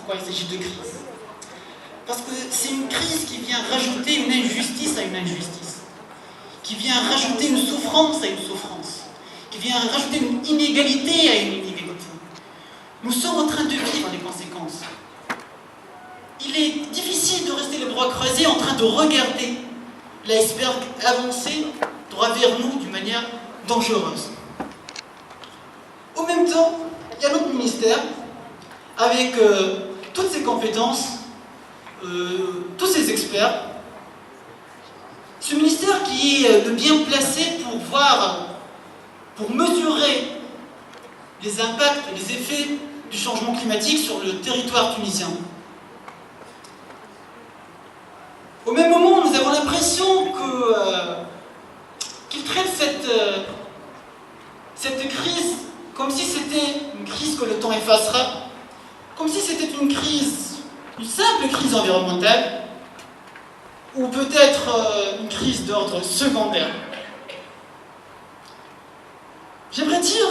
Pourquoi il s'agit de crise? Parce que c'est une crise qui vient rajouter une injustice à une injustice, qui vient rajouter une souffrance à une souffrance, qui vient rajouter une inégalité à une inégalité. Nous sommes en train de vivre les conséquences. Il est difficile de rester les bras croisés en train de regarder l'iceberg avancer droit vers nous d'une manière dangereuse. Au même temps, il y a notre ministère, avec toutes ses compétences, tous ses experts. Ce ministère qui est le bien placé pour voir, pour mesurer les impacts, les effets du changement climatique sur le territoire tunisien. Au même moment, nous avons l'impression qu'il traite cette crise comme si c'était une crise que le temps effacera, comme si c'était une simple crise environnementale, ou peut-être une crise d'ordre secondaire. J'aimerais dire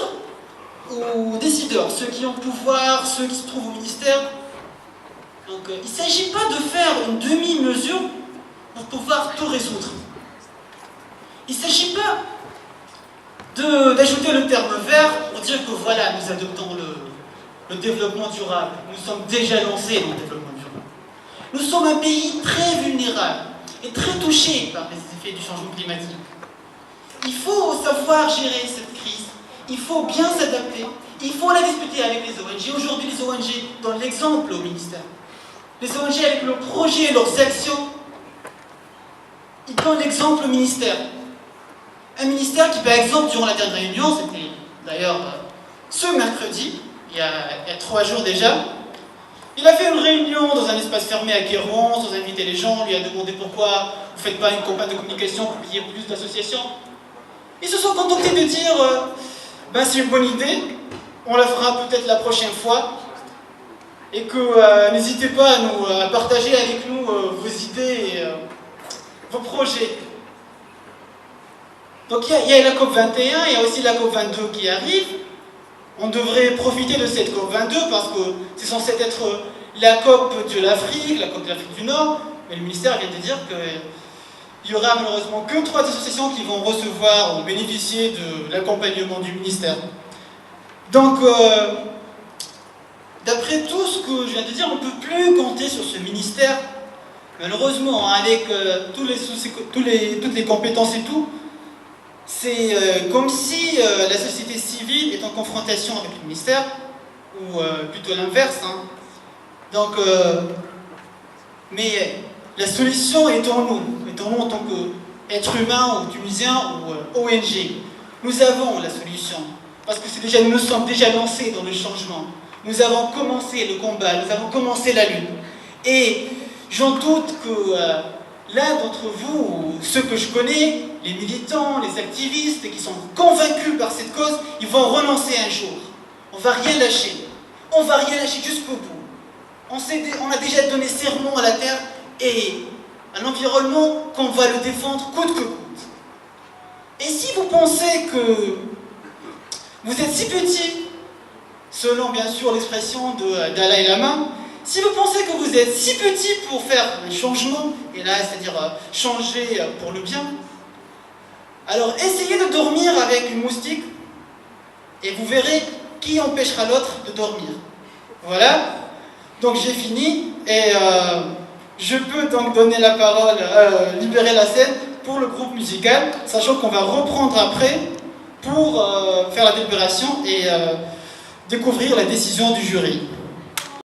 aux décideurs, ceux qui ont le pouvoir, ceux qui se trouvent au ministère, donc, il ne s'agit pas de faire une demi-mesure pour pouvoir tout résoudre. Il ne s'agit pas d'ajouter le terme vert pour dire que voilà, nous adoptons le développement durable. Nous sommes déjà lancés dans le développement durable. Nous sommes un pays très vulnérable et très touché par les effets du changement climatique. Il faut savoir gérer cette crise, il faut bien s'adapter, il faut la discuter avec les ONG. Aujourd'hui, les ONG donnent l'exemple au ministère. Les ONG avec leurs projets, leurs actions, ils donnent l'exemple au ministère. Un ministère qui, par exemple, durant la dernière réunion, c'était d'ailleurs ce mercredi, il y a 3 jours déjà, il a fait une réunion dans un espace fermé à Guéron, sans inviter les gens, lui a demandé pourquoi vous ne faites pas une campagne de communication pour qu'il y ait plus d'associations. Ils se sont contentés de dire c'est une bonne idée, on la fera peut-être la prochaine fois, et que n'hésitez pas à partager avec nous vos idées et vos projets. Donc il y a la COP21, il y a aussi la COP22 qui arrive. On devrait profiter de cette COP22 parce que c'est censé être la COP de l'Afrique, la COP de l'Afrique du Nord, mais le ministère vient de dire qu'il y aura malheureusement que 3 associations qui vont recevoir ou bénéficier de l'accompagnement du ministère. Donc, d'après tout ce que je viens de dire, on ne peut plus compter sur ce ministère. Malheureusement, avec toutes les compétences et tout, c'est comme si la société civile est en confrontation avec le ministère, ou plutôt l'inverse. Hein. Donc, mais la solution est en nous en tant qu'être humain ou tunisien ou ONG. Nous avons la solution, parce que nous nous sommes déjà lancés dans le changement. Nous avons commencé le combat, nous avons commencé la lutte. Et j'en doute que l'un d'entre vous, ceux que je connais, les militants, les activistes qui sont convaincus par cette cause, ils vont renoncer un jour. On ne va rien lâcher. On ne va rien lâcher jusqu'au bout. On a déjà donné serment à la terre et à l'environnement qu'on va le défendre coûte que coûte. Et si vous pensez que vous êtes si petit, selon bien sûr l'expression de Dalai Lama, si vous pensez que vous êtes si petit pour faire un changement, et là c'est-à-dire changer pour le bien, alors essayez de dormir avec une moustique et vous verrez qui empêchera l'autre de dormir. Voilà, donc j'ai fini et je peux donc donner la parole, libérer la scène pour le groupe musical, sachant qu'on va reprendre après pour faire la délibération et découvrir la décision du jury.